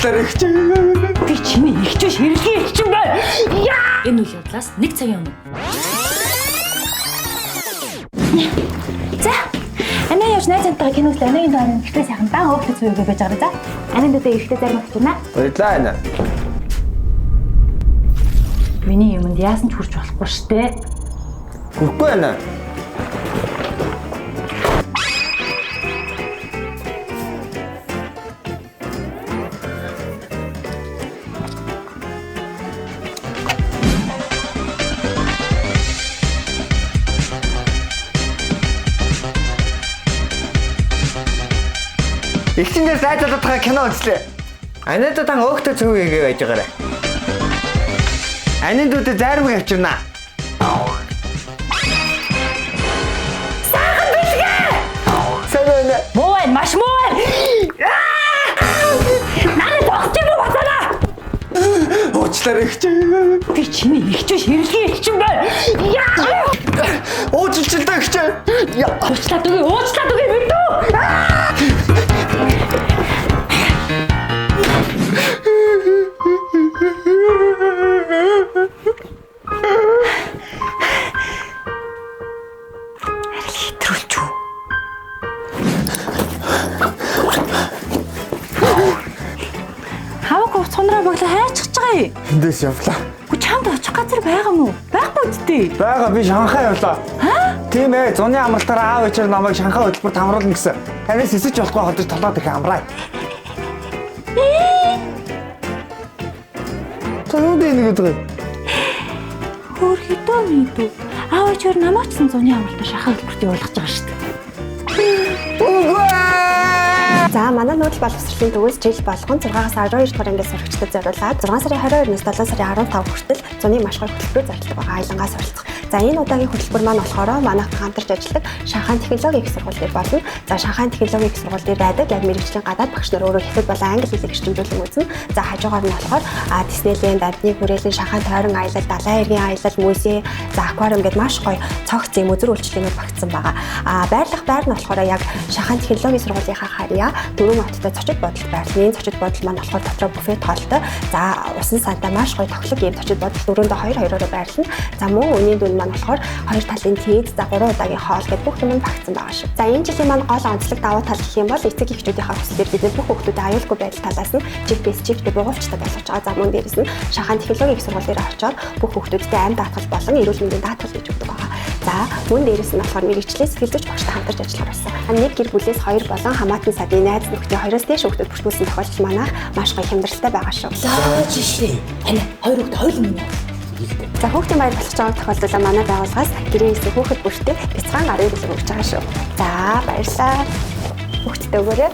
Уучлаарай их. Би чиний их ч ширхий их ч юм байна. Яа! Энэ үйл явдлаас 1 цагийн өмнө. За. Ана яаж найзантайгаа кино үзлээ. Анагийн доор ихтэй сайхан дан хөөхлөц үегээ байж байгаа за. Ананд өдөө ихтэй зармагч байна. Баярлалаа ана. Миний юмд яасан ч хүрч болохгүй штэ. Хүрхгүй ана. Ихэнээр сайдадгаа кино үзлээ. Анадад тан өөхтэй цөв хийгээ байж байгаарай. Анид үдэ зарим авчирнаа. Сайхан бэлгээ. Савна. Муу байна, маш муу байна. Наа тогт юм байна. Уучлаарай их. Би чиний их ч ширхий их ч юм байна. Яа! Уучлалтай их. Яа. Уучлаад үгүй мэдүү. Хэтрүүлч үү? Хаваагүй цонроо боглоо хайчих байгаа юм. Эндээс явлаа. Гү чамд очих газар байгаа мó? Байхгүй үстэй. Бага би Шанхай явлаа. Тийм ээ, зуны амралтаараа аав ээжээр намайг Шанхай хөтөлбөрт хамруулна гэсэн. Танаас эсэж болохгүй hodож толгойд их амраа. Тоо нэг гэдэг. Хөр хитөө мэдүү. Аав ээжээр намаачсан зуны амралтаар Шанхай хөтөлбөрт явуулах гэж байгаа шүү дээ. За манай нүүдэл боловсролын төвөөс жил болгон 6-аас 12 дугаар ангид сурагчдад зориулаад 6 сарын 22-ноос 7 сарын 15 хүртэл зуны маш гоё хөтөлбөр зорилдог байгаа аялангаас оролцох. За энэ удаагийн хөтөлбөр маань болохоор манайхтай хамтарч ажилладаг Шанхай технологийн их сургууль дээр болно. За Шанхай технологийн их сургууль дээр байдаг яг мэргэжлийн гадаад багш нар өөрөө хэсэг болон англи хэлийг эрчимжүүлэн үзнэ. За хажуугаар нь болохоор Диснейленд, Адны хүрээлэн, Шанхай тойрон аялал, далайн эргийн аялал, музей, за аквариум гэдээ маш гоё цогц зэм үзэр үйлчлэгнүүд багтсан байгаа. Байрлах байр нь болохоор яг Шанхай технологийн сургуулийнхаа харьяа дөрвөн хоттой зочид бодолд байрлал. Энэ зочид бодол маань болохоор дотроо буфет хоолтой. За усан сантаа маш гоё тоглог ийм зочид бодол дөрөндөө 2-2-ороо байрлана. За мөн өнийн дүн маань болохоор хоёр талын тийд за 3 удаагийн хоол гэдэг бүх юм багтсан байгаа шүү. За энэ жилийн маань гол онцлог давуу тал гэх юм бол эцэг эхчүүдийнхээ хүслээр бид бүх хүүхдүүдэд аюулгүй байдал талаас нь GPS чиптэй бугуульчтай болгож байгаа. За мөн дээрэс нь Шанхай технологийн их сургууль дээр очиод бүх хүүхдүүдэд амь даатгал болон эрүүл мэндийн даатгал гэж өгдөг байгаа. За мөн дээрэс нь болохоор мэрэгчлээ сэтгэл зүйч багштай хамтарч ажиллах болсон. Нэг гэр бүлээс 2 болон хамаатан садын найз нөхдийн 2-оос дээш хүүхдүүд бүртгүүлсэн тохиолдол манайх маш гоё хямдралтай байгаа шүү. Жишээ. Ана 2 хүүхд хойлон минь. За хүүхдийн баяр болох байгаа тохиолдолд манай байгууллагаас гэрээ хийсэн хүүхэд бүртээ бяцхан гарын төлөв өгч байгаа шүү. За баярлалаа. Хүүхдтэй өгөөрэй.